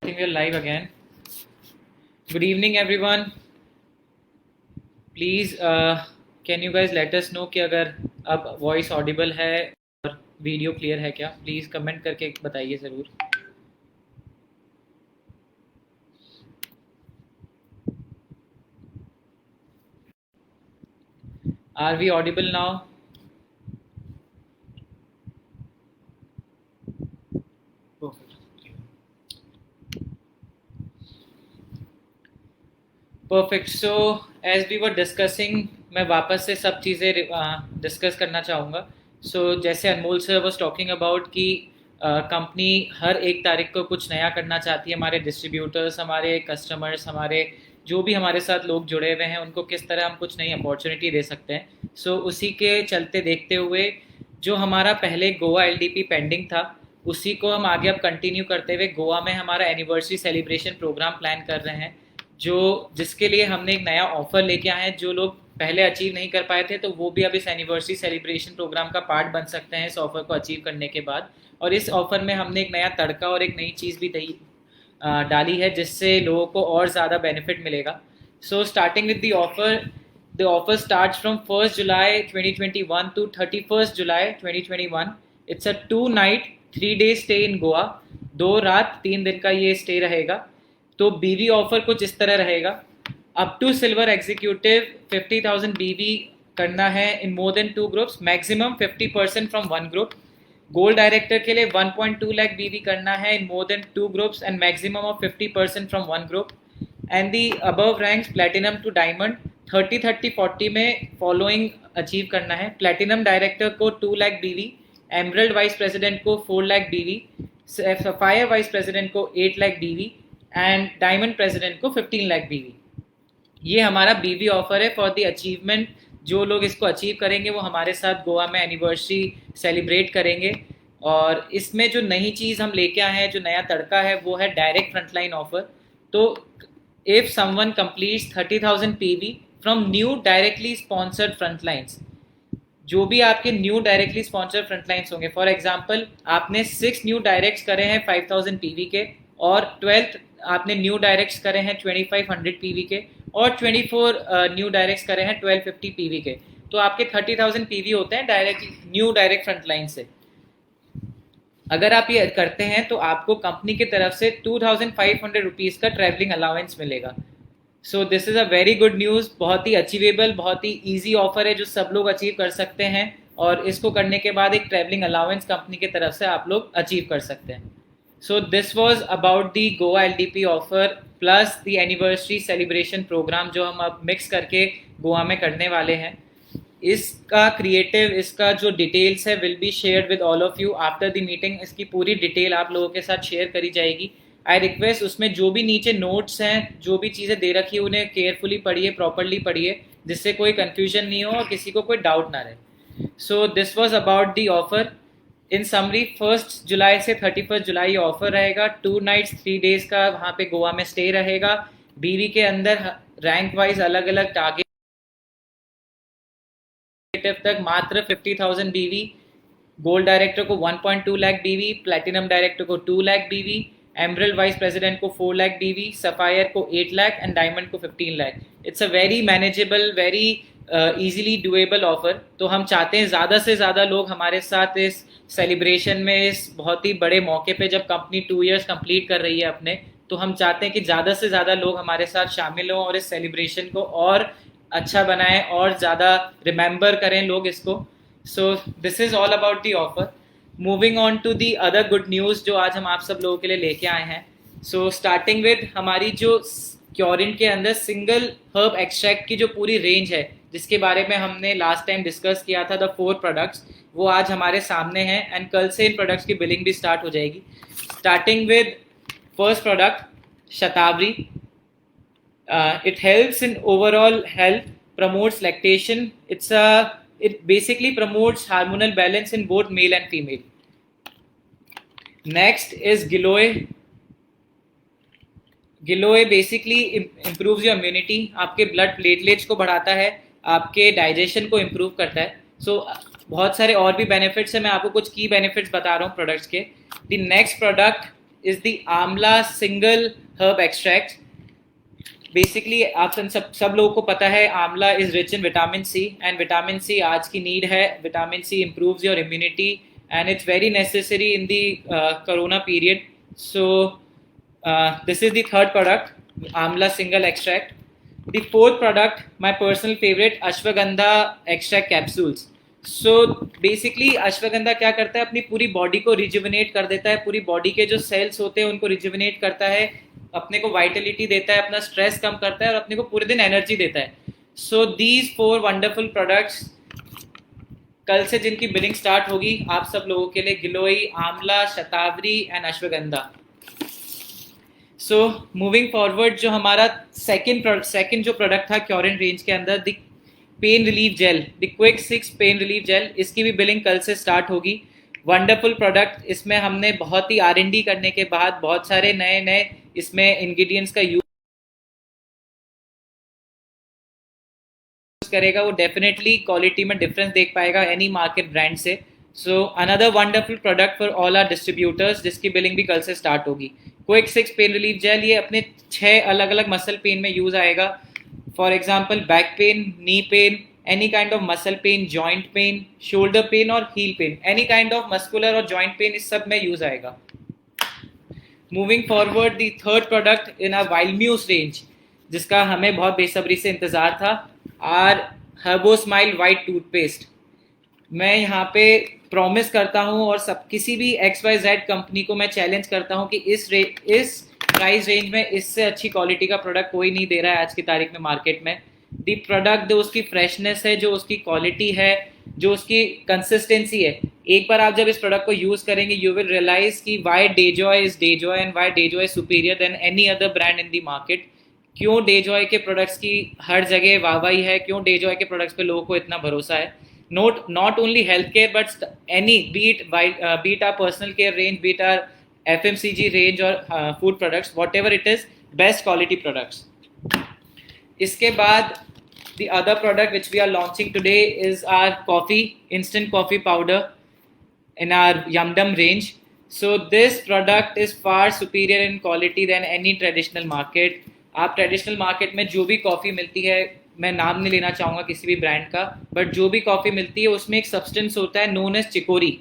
think we're live again. Good evening, everyone. Please, can you guys let us know कि अगर अब voice Audible है और video clear है क्या? प्लीज़ कमेंट करके बताइए ज़रूर. Are we audible now? Perfect. So as we were discussing, मैं वापस से सब चीज़ें डिस्कस करना चाहूँगा. जैसे अनमोल सर वॉज टॉकिंग अबाउट कि कंपनी हर एक तारीख को कुछ नया करना चाहती है. हमारे डिस्ट्रीब्यूटर्स, हमारे कस्टमर्स, हमारे जो भी हमारे साथ लोग जुड़े हुए हैं उनको किस तरह हम कुछ नई अपॉर्चुनिटी दे सकते हैं. उसी के चलते देखते हुए जो हमारा पहले गोवा एलडीपी पेंडिंग था उसी को हम आगे अब कंटिन्यू करते हुए गोवा में हमारा एनिवर्सरी सेलिब्रेशन प्रोग्राम प्लान कर रहे हैं, जिसके लिए हमने एक नया ऑफर लेके आए हैं. जो लोग पहले अचीव नहीं कर पाए थे तो वो भी अब इस एनिवर्सरी सेलिब्रेशन प्रोग्राम का पार्ट बन सकते हैं इस ऑफर को अचीव करने के बाद. और इस ऑफर में हमने एक नया तड़का और एक नई चीज़ भी डाली है जिससे लोगों को और ज़्यादा बेनिफिट मिलेगा. Starting with the offer starts from 1st July 2021 to 31st July 2021. It's a 2 night 3 day stay in Goa. 2 रात 3 दिन का ये स्टे रहेगा. तो बीवी ऑफर कुछ इस तरह रहेगा. Up to silver executive 50,000 BV करना है in more than 2 groups, maximum 50% from 1 group. Gold director के लिए 1.2 लाख बीवी करना है in more than 2 groups and maximum of 50% from 1 group. And the above ranks platinum to diamond 30-30-40 में following achieve करना है. Platinum director को 2 लाख बीवी, एमरल्ड वाइस प्रेसिडेंट को 4 लाख बीवी, सफायर वाइस प्रेसिडेंट को 8 लाख बीवी एंड डायमंड प्रेसिडेंट को 15 लाख बीवी. ये हमारा बीवी ऑफर है फॉर द अचीवमेंट. जो लोग इसको अचीव करेंगे वो हमारे साथ गोवा में एनिवर्सरी सेलिब्रेट करेंगे. और इसमें जो नई चीज़ हम लेके आए हैं, जो नया तड़का है, वो है डायरेक्ट फ्रंटलाइन ऑफर. तो if someone completes 30,000 PV from new directly sponsored frontlines, जो भी आपके न्यू डायरेक्टली स्पॉन्सर्ड फ्रंटलाइंस होंगे, फॉर एग्जांपल आपने 6 न्यू डायरेक्ट्स करे हैं 5,000 पीवी के, और 12th आपने न्यू डायरेक्ट्स करे हैं 2500 पीवी के, और 24 न्यू डायरेक्ट्स करे हैं 1250 पीवी के. तो आपके 30,000 पीवी होते हैं डायरेक्ट फ्रंटलाइन से. अगर आप ये करते हैं तो आपको कंपनी की तरफ से 2,500 रुपीज़ का ट्रैवलिंग अलाउंस मिलेगा. This is a very good news. बहुत ही अचीवेबल, बहुत ही ईजी ऑफर है जो सब लोग अचीव कर सकते हैं. और इसको करने के बाद एक ट्रैवलिंग अलाउंस कंपनी की तरफ से आप लोग अचीव कर सकते हैं. This was about the Goa LDP offer plus the anniversary celebration program जो हम अब मिक्स करके गोवा में करने वाले हैं. इसका क्रिएटिव, इसका जो डिटेल्स है will be shared with all of you after the meeting. इसकी पूरी डिटेल आप लोगों के साथ शेयर करी जाएगी. आई रिक्वेस्ट उसमें जो भी नीचे नोट्स हैं, जो भी चीज़ें दे रखी है, उन्हें केयरफुली पढ़िए, प्रॉपरली पढ़िए, जिससे कोई कन्फ्यूजन नहीं हो और किसी को कोई डाउट ना रहे. This was about the offer. In summary 1st July से 31st July ये ऑफर रहेगा. 2 nights 3 days का वहाँ पे गोवा में स्टे रहेगा. बीवी के अंदर रैंक वाइज अलग अलग टारगेट तक मात्र 50,000 बीवी, गोल्ड डायरेक्टर को 1.2 लाख बीवी, प्लेटिनम डायरेक्टर को 2 लाख बीवी, एमरल्ड वाइस प्रेसिडेंट को 4 लाख बीवी, सफायर को 8 लाख एंड डायमंड को 15 lakh. It's a very manageable, very easily doable offer. तो हम चाहते हैं ज़्यादा से ज़्यादा लोग हमारे साथ इस सेलिब्रेशन में, इस बहुत ही बड़े मौके पे जब कंपनी 2 years कंप्लीट कर रही है अपने, तो हम चाहते हैं कि ज़्यादा से ज़्यादा लोग हमारे साथ शामिल हों और इस सेलिब्रेशन को और अच्छा बनाएं और ज़्यादा रिमेंबर करें लोग इसको. This is all about the offer. Moving on to the other good news जो आज हम आप सब लोगों के लिए लेके आए हैं. स्टार्टिंग विद हमारी जो क्योरिन के अंदर सिंगल हर्ब एक्सट्रैक्ट की जो पूरी रेंज है, जिसके बारे में हमने लास्ट टाइम डिस्कस किया था, द 4 प्रोडक्ट्स, वो आज हमारे सामने हैं. एंड कल से इन प्रोडक्ट्स की बिलिंग भी स्टार्ट हो जाएगी. Starting with first product shatavari. It helps in overall health, promotes lactation. It basically promotes hormonal balance in both male and female. Next is Giloy. Giloy basically improves your immunity. आपके blood platelets को बढ़ाता है, आपके digestion को improve करता है. बहुत सारे और भी benefits हैं. मैं आपको कुछ key benefits बता रहा हूँ products के. The next product is the Amla single herb extract. Basically आप सब लोगों को पता है amla is rich in vitamin C, and vitamin C आज की नीड है. Vitamin C improves your immunity and it's very necessary in the corona period. So this is the third product, amla single extract. The fourth product, my personal favourite, ashwagandha extract capsules. So basically ashwagandha क्या करता है, अपनी पूरी body को rejuvenate कर देता है. पूरी बॉडी के जो सेल्स होते हैं उनको रिजुविनेट करता है, अपने को वाइटलिटी देता है, अपना स्ट्रेस कम करता है और अपने को पूरे दिन एनर्जी देता है. सो दीज 4 वंडरफुल प्रोडक्ट्स कल से जिनकी बिलिंग स्टार्ट होगी आप सब लोगों के लिए, giloy, amla, shatavari and ashwagandha. So moving forward, जो हमारा सेकंड जो प्रोडक्ट था क्योरिन रेंज के अंदर, the pain relief gel, the quick 6 pain relief gel, इसकी भी बिलिंग कल से स्टार्ट होगी. Wonderful product. इसमें हमने बहुत ही R&D करने के बाद बहुत सारे नए इसमें इंग्रेडिएंट्स का यूज करेगा. वो डेफिनेटली क्वालिटी में डिफरेंस देख पाएगा एनी मार्केट ब्रांड से. So another wonderful product for all our distributors, जिसकी बिलिंग भी कल से स्टार्ट होगी. क्विक 6 पेन रिलीफ जेल, ये अपने 6 अलग अलग मसल पेन में यूज आएगा. For example back pain, knee pain, any kind of muscle pain, joint pain, shoulder pain और heel pain, any kind of muscular और joint pain, इस सब में यूज आएगा. Moving forward, the third product in our Wildmuse range, जिसका हमें बहुत बेसब्री से इंतजार था, our Herbo Smile White Toothpaste. मैं यहाँ पे प्रॉमिस करता हूँ और सब किसी भी XYZ कंपनी को मैं चैलेंज करता हूँ कि इस प्राइस रेंज में इससे अच्छी क्वालिटी का प्रोडक्ट कोई नहीं दे रहा है आज की तारीख में मार्केट में. दी प्रोडक्ट, जो उसकी फ्रेशनेस है, जो उसकी क्वालिटी है, जो उसकी कंसिस्टेंसी है, एक बार आप जब इस प्रोडक्ट को यूज करेंगे यू विल रियलाइज कि why Dejoy is Dejoy and why Dejoy is superior than any other brand in the market. क्यों डेजॉय के प्रोडक्ट्स की हर जगह वाहवाही है, क्यों डेजॉय के प्रोडक्ट्स पे लोगों को इतना भरोसा है. Not only health care but any, be it our personal care range, be it our FMCG range और food products, whatever it is, best quality products. इसके बाद the other product which we are launching today is our instant coffee powder in our Yumdum range. So this product is far superior in quality than any traditional market. आप traditional market में जो भी coffee मिलती है, मैं नाम नहीं लेना चाहूँगा किसी भी ब्रांड का, बट जो भी कॉफ़ी मिलती है उसमें एक सब्सटेंस होता है known as chicory.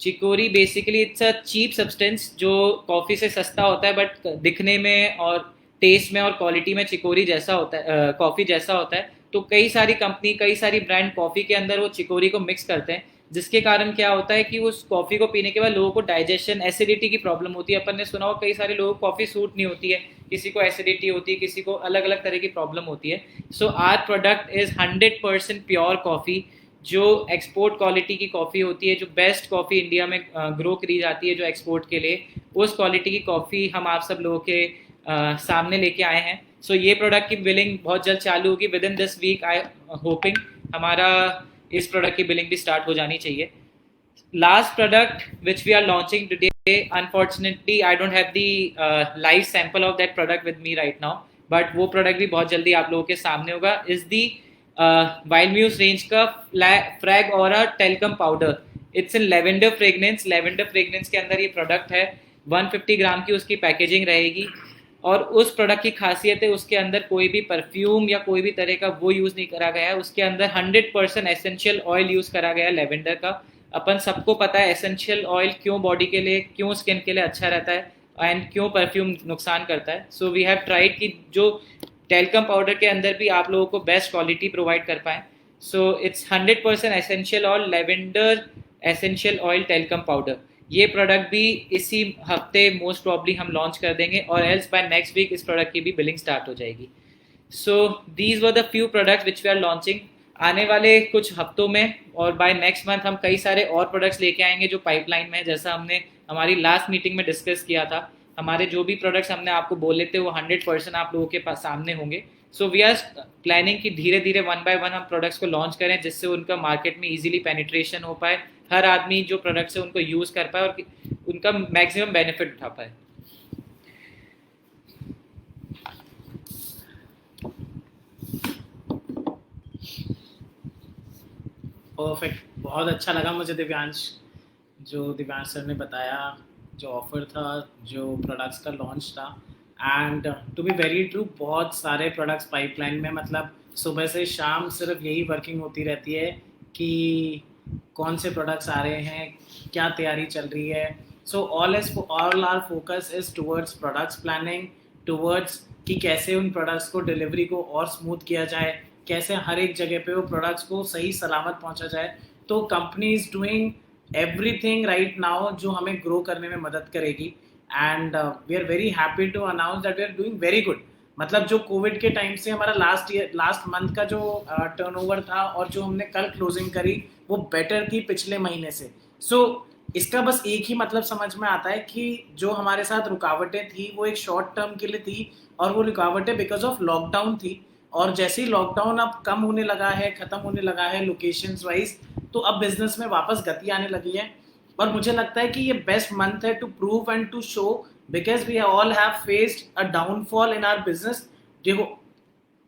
Chicory basically it's a cheap substance जो कॉफ़ी से सस्ता होता है, बट दिखने में और टेस्ट में और क्वालिटी में चिकोरी जैसा होता है, कॉफ़ी जैसा होता है. तो कई सारी कंपनी, कई सारी ब्रांड कॉफ़ी के अंदर वो चिकोरी को मिक्स करते हैं, जिसके कारण क्या होता है कि उस कॉफ़ी को पीने के बाद लोगों को डाइजेशन, एसिडिटी की प्रॉब्लम होती है. अपन ने सुना हो कई सारे लोगों को कॉफ़ी सूट नहीं होती है, किसी को एसिडिटी होती है, किसी को अलग अलग तरह की प्रॉब्लम होती है. So our product is 100% pure coffee, जो एक्सपोर्ट क्वालिटी की कॉफ़ी होती है, जो बेस्ट कॉफ़ी इंडिया में ग्रो करी जाती है जो एक्सपोर्ट के लिए, उस क्वालिटी की कॉफ़ी हम आप सब लोगों के सामने लेके आए हैं. सो ये प्रोडक्ट की बिलिंग बहुत जल्द चालू होगी. Within this week I hoping हमारा इस प्रोडक्ट की बिलिंग भी स्टार्ट हो जानी चाहिए. Last product which we are launching today, unfortunately I don't have the live sample of that product with me right now, but वो product भी बहुत जल्दी आप लोगों के सामने होगा. इज दी वाइल्डम्यूज रेंज का frag aura talcum powder. It's in lavender fragrance. Lavender fragrance के अंदर ये प्रोडक्ट है. 150 ग्राम की उसकी पैकेजिंग रहेगी और उस प्रोडक्ट की खासियत है उसके अंदर कोई भी परफ्यूम या कोई भी तरह का वो यूज़ नहीं करा गया है. उसके अंदर 100% एसेंशियल ऑयल यूज़ करा गया है लेवेंडर का. अपन सबको पता है एसेंशियल ऑयल क्यों बॉडी के लिए, क्यों स्किन के लिए अच्छा रहता है एंड क्यों परफ्यूम नुकसान करता है. सो वी हैव ट्राइड कि जो टेल्कम पाउडर के अंदर भी आप लोगों को बेस्ट क्वालिटी प्रोवाइड कर पाएँ. So it's 100% essential oil, lavender essential oil talcum powder. ये प्रोडक्ट भी इसी हफ्ते मोस्ट प्रॉब्ली हम लॉन्च कर देंगे और एल्स बाय नेक्स्ट वीक इस प्रोडक्ट की भी बिलिंग स्टार्ट हो जाएगी. So these were the few products which we are launching. आने वाले कुछ हफ्तों में और बाय नेक्स्ट मंथ हम कई सारे और प्रोडक्ट्स लेके आएंगे जो पाइपलाइन में है. जैसा हमने हमारी लास्ट मीटिंग में डिस्कस किया था, हमारे जो भी प्रोडक्ट्स हमने आपको बोले थे वो 100% आप लोगों के पास सामने होंगे. सो वी आर प्लानिंग कि धीरे धीरे 1 by 1 हम प्रोडक्ट्स को लॉन्च करें जिससे उनका मार्केट में ईजिली पेनिट्रेशन हो पाए, हर आदमी जो प्रोडक्ट्स है उनको यूज़ कर पाए और उनका मैक्सिमम बेनिफिट उठा पाए. परफेक्ट. बहुत अच्छा लगा मुझे दिव्यांश, जो दिव्यांश सर ने बताया जो ऑफ़र था, जो प्रोडक्ट्स का लॉन्च था। And to be very true, बहुत सारे प्रोडक्ट्स पाइपलाइन में, मतलब सुबह से शाम सिर्फ यही वर्किंग होती रहती है कि कौन से प्रोडक्ट्स आ रहे हैं, क्या तैयारी चल रही है। So all our focus is towards products planning, towards कि कैसे उन प्रोडक्ट्स को डिलीवरी को और स्मूथ किया जाए, कैसे हर एक जगह पे वो प्रोडक्ट्स को सही सलामत पहुंचा जाए। तो company is doing everything right now जो हमें ग्रो करने में मदद करेगी। And we are very happy to announce that we are doing very good. मतलब जो कोविड के टाइम से हमारा लास्ट मंथ का जो टर्नओवर था और जो हमने कल क्लोजिंग करी वो बेटर थी पिछले महीने से। सो इसका बस एक ही मतलब समझ में आता है कि जो हमारे साथ रुकावटें थी वो एक शॉर्ट टर्म के लिए थी, और वो रुकावटें बिकॉज ऑफ लॉकडाउन थी। और जैसे ही लॉकडाउन अब कम होने लगा है, ख़त्म होने लगा है लोकेशंस वाइज, तो अब बिजनेस में वापस गति आने लगी है। और मुझे लगता है कि ये बेस्ट मंथ है to prove and to show, because we all have faced a downfall in our business. देखो,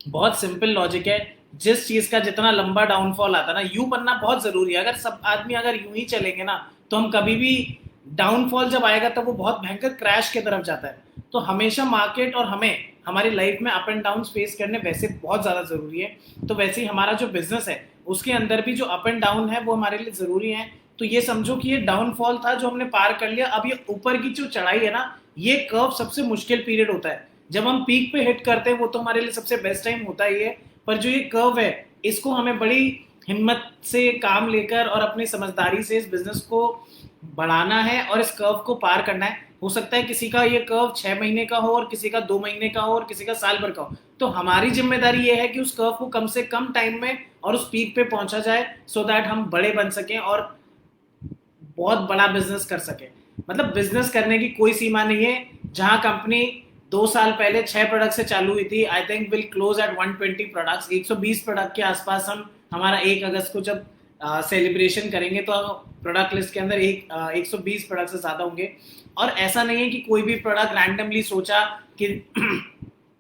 बहुत सिंपल लॉजिक है, जिस चीज का जितना लंबा डाउनफॉल आता है ना, यूं बनना बहुत जरूरी है। अगर सब आदमी अगर यूं ही चलेंगे ना, तो हम कभी भी, डाउनफॉल जब आएगा तब वो बहुत भयंकर क्रैश की तरफ जाता है। तो हमेशा मार्केट और हमें हमारी लाइफ में अप एंड डाउन फेस करने वैसे बहुत ज़्यादा ज़रूरी है। तो वैसे ही हमारा जो बिजनेस है उसके अंदर भी जो अप एंड डाउन है वो हमारे लिए ज़रूरी है। तो ये समझो कि ये डाउनफॉल था जो हमने पार कर लिया। अब ये ऊपर की जो चढ़ाई है ना, ये कर्व सबसे मुश्किल पीरियड होता है। जब हम पीक पे हिट करते हैं वो तो हमारे लिए सबसे बेस्ट टाइम होता ही है। पर जो ये कर्व है, इसको हमें बड़ी हिम्मत से काम लेकर और अपनी समझदारी से इस बिजनेस को बढ़ाना है और इस कर्व को पार करना है। हो सकता है किसी का ये कर्व 6 महीने का हो, और किसी का 2 महीने का हो, और किसी का साल भर का हो। तो हमारी जिम्मेदारी ये है कि उस कर्व को कम से कम टाइम में और उस पीक पे पहुंचा जाए, सो दैट हम बड़े बन सकें और बहुत बड़ा बिजनेस कर सके। मतलब बिजनेस करने की कोई सीमा नहीं है। जहां कंपनी 2 साल पहले 6 प्रोडक्ट से चालू हुई थी, I think will close eight 120 products. 120 product के आसपास हम हमारा 1 अगस्त को जब सेलिब्रेशन करेंगे तो प्रोडक्ट लिस्ट के अंदर 120 प्रोडक्ट से ज़्यादा होंगे। और ऐसा नहीं है कि कोई भी प्रोडक्ट रैंडमली सोचा कि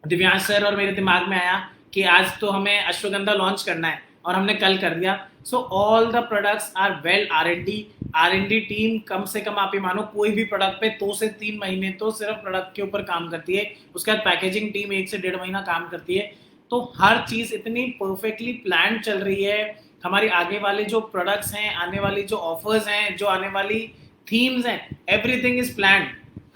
दिव्यांश सर और मेरे दिमाग में आया कि आज तो हमें अश्वगंधा लॉन्च करना है और हमने कल कर दिया। So all the products are well R and D team, कम से कम आप ये मानो कोई भी प्रोडक्ट पे 2 से 3 महीने तो सिर्फ प्रोडक्ट के ऊपर काम करती है। उसके बाद पैकेजिंग टीम 1 से 1.5 महीना काम करती है। तो हर चीज़ इतनी परफेक्टली प्लान चल रही है। हमारे आगे वाले जो प्रोडक्ट्स हैं, आने वाली जो ऑफर्स हैं, जो आने वाली थीम्स हैं, everything is planned.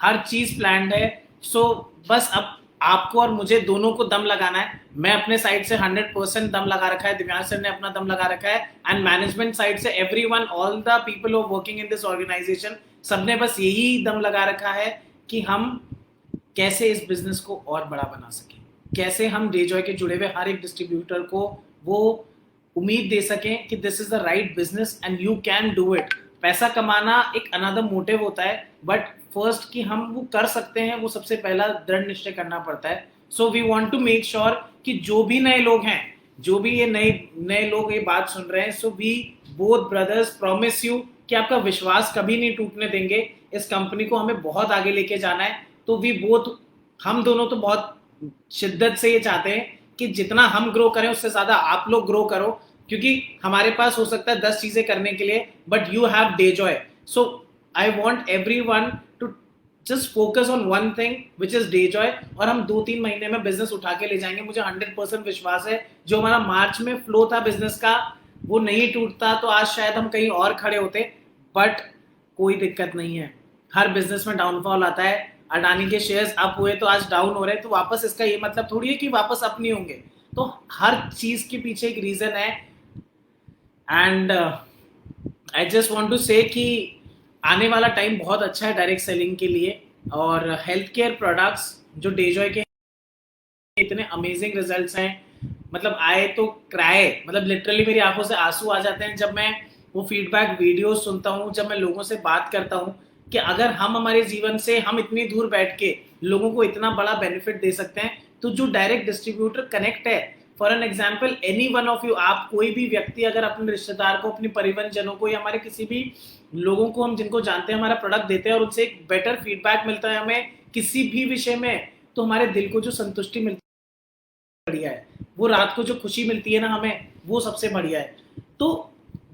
Her cheese planned है। सो बस अब आपको और मुझे दोनों को दम लगाना है। मैं अपने साइड से 100% दम लगा रखा है, दिव्यांश सर ने अपना दम लगा रखा है, एंड मैनेजमेंट साइड से everyone, all the people who working in this organisation, सबने बस यही दम लगा रखा है कि हम कैसे इस बिजनेस को और बड़ा बना सकें, कैसे हम डेजॉय के जुड़े हुए हर एक डिस्ट्रीब्यूटर को वो उम्मीद दे सकें कि this is the right business and you can do it. पैसा कमाना एक अनदर मोटिव होता है, बट फर्स्ट कि हम वो कर सकते हैं, वो सबसे पहला दृढ़ निश्चय करना पड़ता है। So we want to make sure कि जो भी नए लोग हैं, जो भी ये नए नए लोग ये बात सुन रहे हैं, so we both brothers promise you कि आपका विश्वास कभी नहीं टूटने देंगे। इस कंपनी को हमें बहुत आगे लेके जाना है। तो वी बोथ, हम दोनों तो बहुत शिद्दत से ये चाहते हैं कि जितना हम ग्रो करें उससे ज्यादा आप लोग ग्रो करो, क्योंकि हमारे पास हो सकता है 10 चीजें करने के लिए, but you have day Joy. So I want every one two just focus on one thing which is day Joy, और हम 2-3 महीने में बिजनेस उठा के ले जाएंगे। मुझे 100% विश्वास है। जो हमारा मार्च में फ्लो था बिजनेस का, वो नहीं टूटता तो आज शायद हम कहीं और खड़े होते। बट कोई दिक्कत नहीं है, हर बिजनेस में डाउनफॉल आता है। अडानी के शेयर्स अप हुए तो आज डाउन हो रहे हैं, तो वापस इसका ये मतलब थोड़ी है कि वापस अप नहीं होंगे। तो हर चीज के पीछे एक रीजन है। And I just want to say कि आने वाला टाइम बहुत अच्छा है डायरेक्ट सेलिंग के लिए। और हेल्थ केयर प्रोडक्ट्स जो डेजॉय के इतने अमेजिंग रिजल्ट्स हैं, मतलब आए तो क्राई, मतलब लिटरली मेरी आंखों से आंसू आ जाते हैं जब मैं वो फीडबैक वीडियो सुनता हूँ, जब मैं लोगों से बात करता हूँ कि अगर हम हमारे जीवन से हम इतनी दूर बैठ के लोगों को इतना बड़ा बेनिफिट दे सकते हैं, तो जो डायरेक्ट डिस्ट्रीब्यूटर कनेक्ट है, for an example any one of you, आप कोई भी व्यक्ति अगर अपने रिश्तेदार को, अपने परिवारजनों को, या हमारे किसी भी लोगों को हम जिनको जानते हैं हमारा प्रोडक्ट देते हैं और उनसे एक बेटर फीडबैक मिलता है हमें किसी भी विषय में, तो हमारे दिल को जो संतुष्टि मिलती बढ़िया है। वो रात को जो खुशी मिलती है ना हमें, वो सबसे बढ़िया है। तो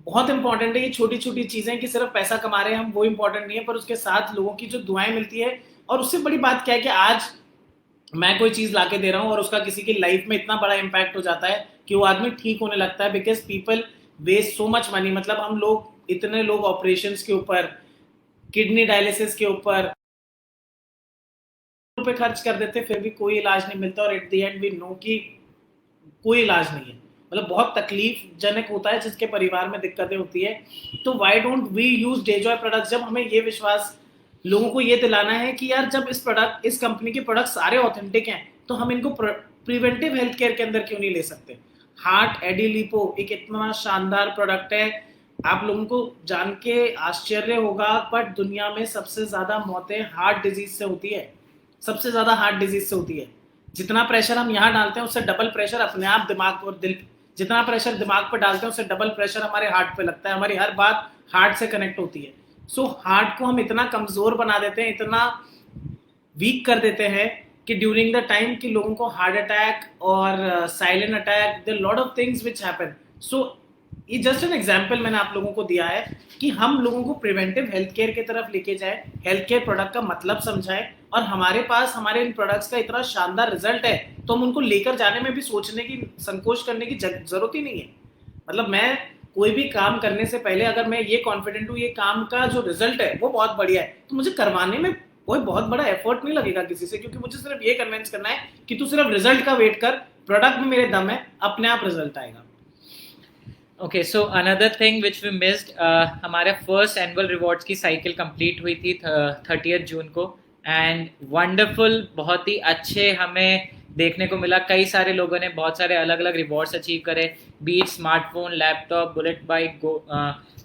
बहुत इंपॉर्टेंट है ये छोटी छोटी चीजें, कि सिर्फ पैसा कमा रहे हैं हम वो इंपॉर्टेंट नहीं है, पर उसके साथ लोगों की जो दुआएं मिलती है। और उससे बड़ी बात क्या है कि आज मैं कोई चीज लाके दे रहा हूँ और उसका किसी की लाइफ में इतना बड़ा इम्पैक्ट हो जाता है कि वो आदमी ठीक होने लगता है, because people waste so much money. मतलब हम लोग इतने लोग ऑपरेशन के ऊपर, किडनी डायलिसिस के ऊपर रुपए खर्च कर देते, फिर भी कोई इलाज नहीं मिलता, और at the end we know कि कोई इलाज नहीं है। मतलब बहुत तकलीफ जनक होता है जिसके परिवार में दिक्कतें होती है। तो why don't we use Dejoy products, जब हमें ये विश्वास लोगों को ये दिलाना है कि यार जब इस कंपनी के प्रोडक्ट सारे ऑथेंटिक हैं, तो हम इनको प्रिवेंटिव हेल्थ केयर के अंदर क्यों नहीं ले सकते। हार्ट एडिलिपो एक इतना शानदार प्रोडक्ट है, आप लोगों को जान के आश्चर्य होगा, बट दुनिया में सबसे ज्यादा मौतें हार्ट डिजीज से होती है। सबसे ज्यादा हार्ट डिजीज से होती है। जितना प्रेशर हम यहाँ डालते हैं उससे डबल प्रेशर अपने आप दिमाग और दिल, जितना प्रेशर दिमाग पर डालते हैं उससे डबल प्रेशर हमारे हार्ट पे लगता है। हमारी हर बात हार्ट से कनेक्ट होती है। सो हार्ट को हम इतना कमजोर बना देते हैं, इतना वीक कर देते हैं कि ड्यूरिंग द टाइम कि लोगों को हार्ट अटैक और silent attack, the lot of things which happen. So ये जस्ट एन एग्जाम्पल मैंने आप लोगों को दिया है कि हम लोगों को प्रिवेंटिव हेल्थ केयर की तरफ लेके जाए, हेल्थ केयर प्रोडक्ट का मतलब समझाए, और हमारे पास हमारे इन प्रोडक्ट्स का इतना शानदार रिजल्ट है तो हम उनको लेकर जाने में भी सोचने की, संकोच करने की जरूरत ही नहीं है। मतलब मैं कोई भी काम करने से पहले अगर मैं ये कॉन्फिडेंट हूँ ये काम का जो रिजल्ट है वो बहुत बढ़िया है, तो मुझे करवाने में कोई बहुत बड़ा एफर्ट नहीं लगेगा किसी से, क्योंकि मुझे सिर्फ ये कन्विंस करना है कि तू सिर्फ रिजल्ट का वेट कर, प्रोडक्ट में मेरे दम है, अपने आप रिजल्ट आएगा। Okay, so another thing which we missed, हमारा फर्स्ट एनुअल रिवॉर्ड्स की साइकिल कंप्लीट हुई थी 30 जून को, एंड वंडरफुल, बहुत ही अच्छे हमें देखने को मिला। कई सारे लोगों ने बहुत सारे अलग अलग रिवॉर्ड्स अचीव करे, बीच स्मार्टफोन, लैपटॉप, बुलेट बाइक,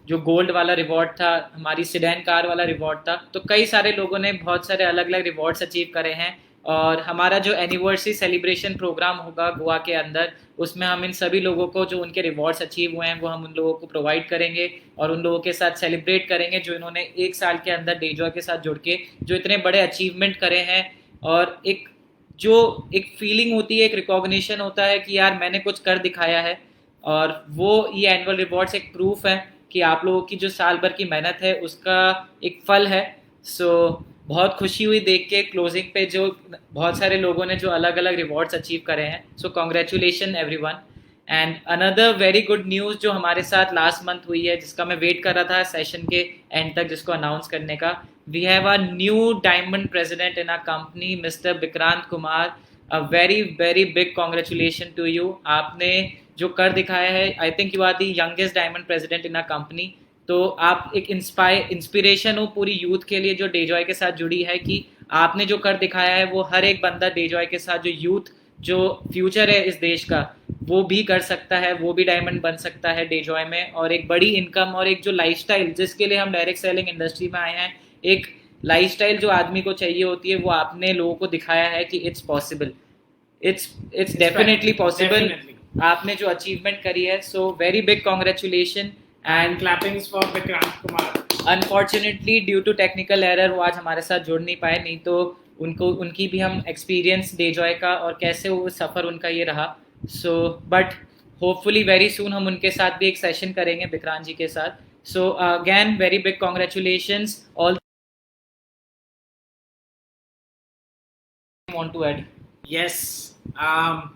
जो गोल्ड वाला रिवॉर्ड था, हमारी सिडेन कार वाला रिवॉर्ड था। तो कई सारे लोगों ने बहुत सारे अलग अलग रिवॉर्ड्स अचीव करे हैं। और हमारा जो एनिवर्सरी सेलिब्रेशन प्रोग्राम होगा गोवा के अंदर, उसमें हम इन सभी लोगों को जो उनके रिवॉर्ड्स अचीव हुए हैं वो हम उन लोगों को प्रोवाइड करेंगे और उन लोगों के साथ सेलिब्रेट करेंगे जो इन्होंने एक साल के अंदर डेजॉय के साथ जुड़ के जो इतने बड़े अचीवमेंट करे हैं। और जो एक फीलिंग होती है, एक रिकॉग्निशन होता है कि यार मैंने कुछ कर दिखाया है, और वो ये एनुअल रिवॉर्ड्स एक प्रूफ है कि आप लोगों की जो साल भर की मेहनत है उसका एक फल है। सो बहुत खुशी हुई देख के क्लोजिंग पे जो बहुत सारे लोगों ने जो अलग अलग रिवॉर्ड्स अचीव करे हैं। So congratulation everyone. And another very good news जो हमारे साथ लास्ट मंथ हुई है, जिसका मैं वेट कर रहा था सेशन के एंड तक जिसको अनाउंस करने का, we have a new diamond president in our company, mister Vikrant Kumar. A very very big congratulation to you. आपने जो कर दिखाया है, I think you are the youngest diamond president in our company. तो आप एक इंस्पिरेशन हो पूरी यूथ के लिए जो डेजॉय के साथ जुड़ी है, कि आपने जो कर दिखाया है वो हर एक बंदा डेजॉय के साथ, जो यूथ जो फ्यूचर है इस देश का, वो भी कर सकता है, वो भी डायमंड बन सकता है डेजॉय में। और एक बड़ी इनकम और एक जो लाइफस्टाइल जिसके लिए हम डायरेक्ट सेलिंग इंडस्ट्री में आए हैं, एक लाइफस्टाइल जो आदमी को चाहिए होती है, वो आपने लोगों को दिखाया है कि it's possible, it's definitely possible. आपने जो अचीवमेंट करी है, so very big congratulation and clappings for Vikrant Kumar. Unfortunately due to technical error वो आज हमारे साथ जुड़ नहीं पाए, नहीं तो उनकी भी हम एक्सपीरियंस डेजॉय का और कैसे वो सफ़र उनका ये रहा। So but hopefully very soon हम उनके साथ भी एक सेशन करेंगे विक्रांत जी के साथ। So again very big congratulations all. Want to add? Yes,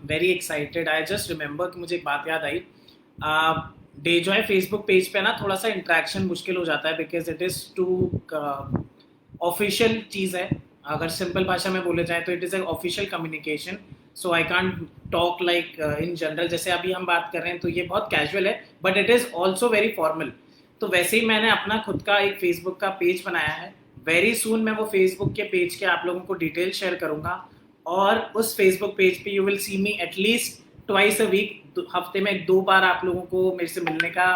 very excited. I just remember कि मुझे एक बात याद आई। डेजॉय फेसबुक पेज पे ना थोड़ा सा इंटरेक्शन मुश्किल हो जाता है, because it is too official चीज़ है। अगर सिंपल भाषा में बोले जाए तो it is a official communication. So I can't talk like in general, जैसे अभी हम बात कर रहे हैं तो ये बहुत कैजुअल है, but it is also very formal. तो वैसे ही मैंने अपना खुद का एक फेसबुक का पेज बनाया है। वेरी सून मैं वो फेसबुक के पेज के आप लोगों को डिटेल शेयर करूँगा, और उस फेसबुक पेज पे you will see me at least twice a week, हफ्ते में 2 बार आप लोगों को मेरे से मिलने का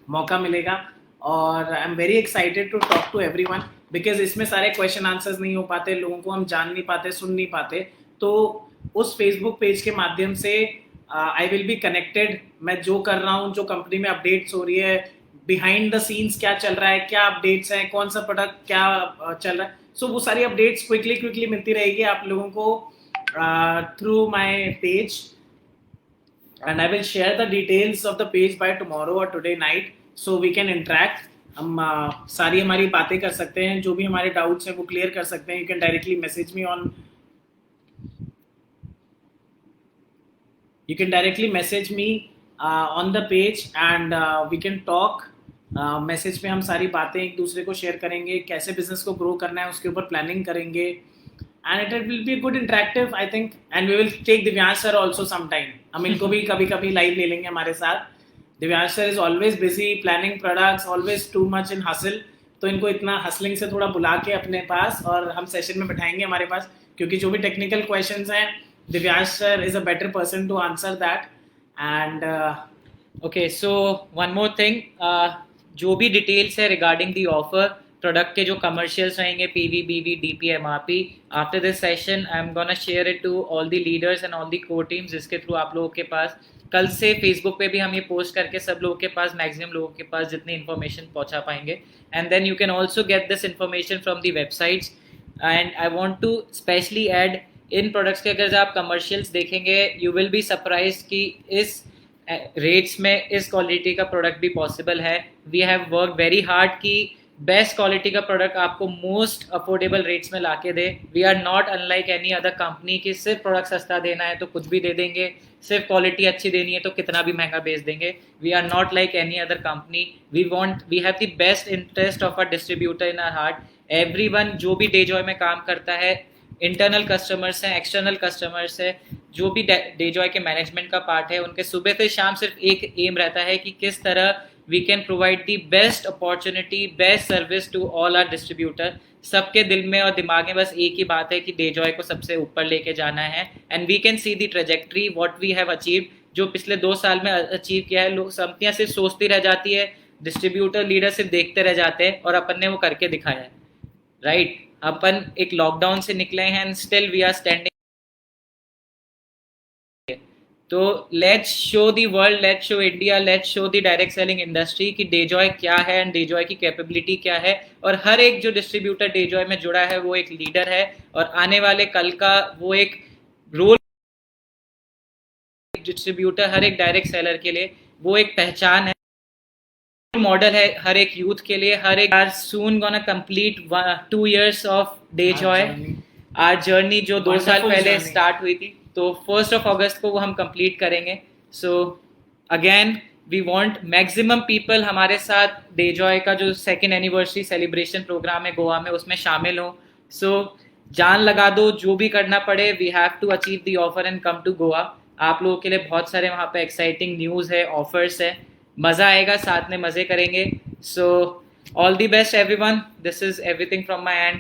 मौका मिलेगा। और I am very excited to talk to everyone, because इसमें सारे क्वेश्चन आंसर्स नहीं हो पाते, लोगों को हम जान नहीं पाते, सुन नहीं पाते। तो उस फेसबुक पेज के माध्यम से आई विल बी कनेक्टेड। मैं जो कर रहा हूँ, जो कंपनी में अपडेट्स हो रही है, बिहाइंड द सीन्स क्या चल रहा है, क्या अपडेट्स हैं, कौन सा प्रोडक्ट क्या चल रहा है, सो वो सारी अपडेट्स क्विकली मिलती रहेगी आप लोगों को through my page, and I will share the details of the page by tomorrow or today night, so we can interact. हम सारी हमारी बातें कर सकते हैं, जो भी हमारे डाउट्स हैं वो क्लियर कर सकते हैं। You can directly message me on you can directly message me on the page and we can talk। Message पे हम सारी बातें एक दूसरे को शेयर करेंगे, कैसे बिजनेस को ग्रो करना है उसके ऊपर प्लानिंग करेंगे। And it will be good interactive I think. And we will take Divyansh sir also some time, हम इनको भी कभी कभी लाइव ले लेंगे हमारे साथ। Divyansh sir is always busy planning products, always too much in hustle, तो इनको इतना हसलिंग से थोड़ा बुला के अपने पास और हम सेशन में बैठाएंगे हमारे पास, क्योंकि जो भी टेक्निकल क्वेश्चंस हैं Divyash sir is a better person to answer that। and okay, so one more thing, जो भी डिटेल्स है रिगार्डिंग दी ऑफर, प्रोडक्ट के जो कमर्शियल्स रहेंगे, PV BV DP MRP, after this session I am gonna share it to all the leaders and all the core teams, जिसके through आप लोगों के पास कल से फेसबुक पे भी हम ये पोस्ट करके सब लोगों के पास, मैक्सिमम लोगों के पास जितनी इन्फॉर्मेशन पहुंचा पाएंगे। And then you can also get this information from the websites. And I want to specially add, इन प्रोडक्ट्स के अगर आप कमर्शियल्स देखेंगे यू विल बी सरप्राइज कि इस रेट्स में इस क्वालिटी का प्रोडक्ट भी पॉसिबल है। We have work very hard कि बेस्ट क्वालिटी का प्रोडक्ट आपको मोस्ट अफोर्डेबल रेट्स में लाके दे। We are not unlike any other company कि सिर्फ प्रोडक्ट सस्ता देना है तो कुछ भी दे देंगे, सिर्फ क्वालिटी अच्छी देनी है तो कितना भी महंगा बेच देंगे। We are not like any other company. We have the best interest of a distributor in our heart. Everyone जो भी डेजॉय में काम करता है, इंटरनल कस्टमर्स हैं, एक्सटर्नल कस्टमर्स है, जो भी डेजॉय के मैनेजमेंट का पार्ट है, उनके सुबह से शाम सिर्फ एक एम रहता है कि किस तरह we can provide the best opportunity, best service to all our distributor. सबके दिल में और दिमाग में बस एक ही बात है कि डेजॉय को सबसे ऊपर लेके जाना है। And we can see the trajectory what we have achieved, जो पिछले 2 साल में अचीव किया है। लोग कंपनियां सिर्फ सोचती रह जाती है, डिस्ट्रीब्यूटर लीडर सिर्फ देखते रह जाते हैं, और अपन ने वो करके दिखाया है, राइट। अपन एक लॉकडाउन से निकले हैं and still we are standing. तो let's show the world, let's show India, let's show the direct selling industry कि डेजॉय क्या है एंड डेजॉय की कैपेबिलिटी क्या है। और हर एक जो डिस्ट्रीब्यूटर डेजॉय में जुड़ा है वो एक लीडर है, और आने वाले कल का वो एक रोल डिस्ट्रीब्यूटर, हर एक डायरेक्ट सेलर के लिए वो एक पहचान है, मॉडल है हर एक यूथ के लिए। हर एक are soon gonna complete 2 years of Dejoy, our journey जो 2 साल पहले स्टार्ट हुई थी, तो 1 अगस्त को वो हम कंप्लीट करेंगे। So again we want maximum people हमारे साथ डेजॉय का जो 2nd एनिवर्सरी सेलिब्रेशन प्रोग्राम है गोवा में, उसमें शामिल हो। सो जान लगा दो, जो भी करना पड़े, we have to achieve the offer and come to Goa. आप लोगों के लिए बहुत सारे वहाँ पे एक्साइटिंग न्यूज़ है, ऑफर्स है, मज़ा आएगा, साथ में मज़े करेंगे। So all the best everyone, this is everything from my end,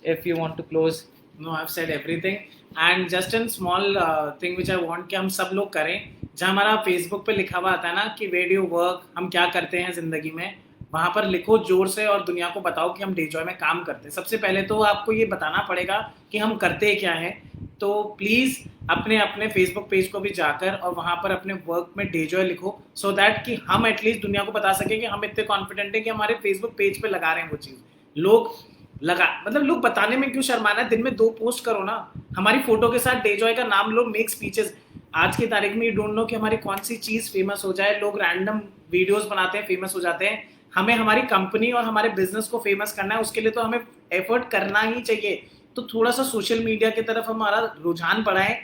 if you want to close. No, I have said everything and just an small thing which I want कि हम सब लोग करें। जहाँ हमारा फेसबुक पे लिखा हुआ आता है ना कि वेयर डू यू वर्क, हम क्या करते हैं ज़िंदगी में, वहाँ पर लिखो जोर से और दुनिया को बताओ कि हम डेजॉय में काम करते हैं। सबसे पहले तो आपको ये बताना पड़ेगा कि हम करते क्या हैं। तो प्लीज़ अपने अपने फेसबुक पेज को भी जाकर और वहाँ पर अपने वर्क में डेजॉय लिखो, सो दैट कि हम एटलीस्ट दुनिया को बता सकें कि हम इतने कॉन्फिडेंट हैं कि हमारे फेसबुक पेज पे लगा रहे हैं वो चीज़। लोग लोग बताने में क्यों शर्माना है, दिन में 2 पोस्ट करो ना, हमारी फोटो के साथ डेजॉय का नाम लो, मेक स्पीचेस। आज की तारीख में यू डोंट नो कि हमारी कौन सी चीज़ फेमस हो जाए। लोग रैंडम वीडियोस बनाते हैं, फेमस हो जाते हैं। हमें हमारी कंपनी और हमारे बिजनेस को फेमस करना है, उसके लिए तो हमें एफर्ट करना ही चाहिए। तो थोड़ा सा सोशल मीडिया की तरफ हमारा रुझान बढ़ाएं,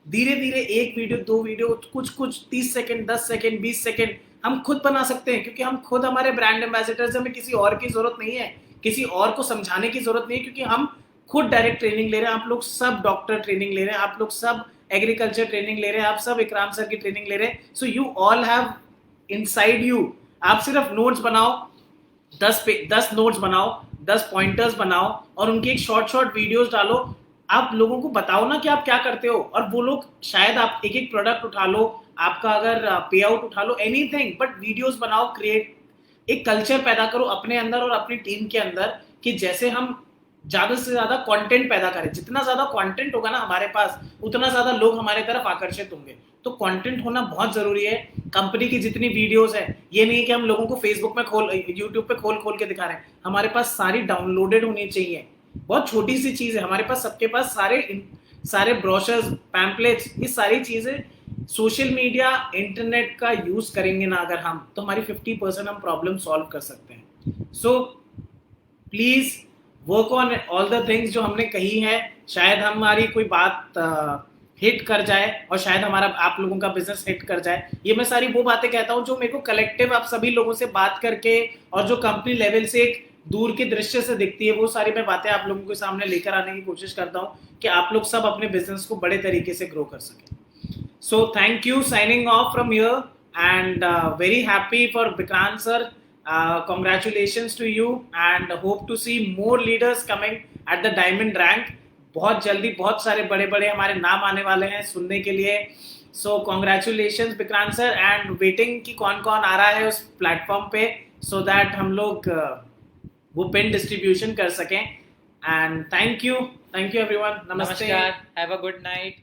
धीरे धीरे 1 वीडियो 2 वीडियो, कुछ 30 सेकंड 10 सेकंड 20 सेकंड हम खुद बना सकते हैं, क्योंकि हम खुद हमारे ब्रांड एम्बेसडर्स, हमें किसी और की जरूरत नहीं है, किसी और को समझाने की जरूरत नहीं है, क्योंकि हम खुद डायरेक्ट ट्रेनिंग ले रहे हैं। आप लोग सब डॉक्टर ट्रेनिंग ले रहे हैं, आप लोग सब एग्रीकल्चर ट्रेनिंग ले रहे हैं, आप सब इकराम सर की ट्रेनिंग ले रहे हैं। So you all have inside you, आप सिर्फ नोट्स बनाओ, 10 नोट्स बनाओ, 10 पॉइंटर्स बनाओ और उनकी एक शॉर्ट वीडियोस डालो। आप लोगों को बताओ ना कि आप क्या करते हो, और वो लोग शायद आप एक प्रोडक्ट उठा लो, आपका अगर पे आउट उठा लो, एनीथिंग, बट वीडियोस बनाओ, क्रिएट एक कल्चर पैदा करो अपने अंदर और अपनी टीम के अंदर, कि जैसे हम ज्यादा से ज्यादा कंटेंट पैदा करें। जितना ज्यादा कंटेंट होगा ना हमारे पास, उतना ज्यादा लोग हमारे तरफ आकर्षित होंगे। तो कंटेंट होना बहुत जरूरी है। कंपनी की जितनी वीडियोस है, ये नहीं कि हम लोगों को फेसबुक में यूट्यूब पे खोल के दिखा रहे हैं, हमारे पास सारी डाउनलोडेड होनी चाहिए। बहुत छोटी सी चीज है, हमारे पास सबके पास सारे ब्रोशर्स, पैम्पलेट्स, ये सारी चीजें सोशल मीडिया इंटरनेट का यूज करेंगे ना अगर हम, तो हमारी 50% हम प्रॉब्लम सॉल्व कर सकते हैं. So please work on all the things जो हमने कही है. शायद हमारी कोई बात हिट कर जाए और शायद हमारा आप लोगों का बिजनेस हिट कर जाए. ये मैं सारी वो बातें कहता हूँ जो मेरे को कलेक्टिव आप सभी लोगों से बात करके और जो कंपनी लेवल से एक दूर के दृश्य से दिखती है, वो सारी मैं बातें आप लोगों के सामने लेकर आने की कोशिश करता हूँ कि आप लोग सब अपने बिजनेस को बड़े तरीके से ग्रो कर सकें. So thank you. Signing off from here, and very happy for Vikrant sir. Congratulations to you, and hope to see more leaders coming at the diamond rank. बहुत जल्दी बहुत सारे बड़े बड़े हमारे नाम आने वाले हैं सुनने के लिए. So congratulations Vikrant sir, and waiting कि कौन कौन आ रहा है उस प्लेटफॉर्म पे, so that हम लोग वो पिन डिस्ट्रीब्यूशन कर सकें. And thank you everyone. Namaste. नमस्कार, हैव अ गुड नाइट.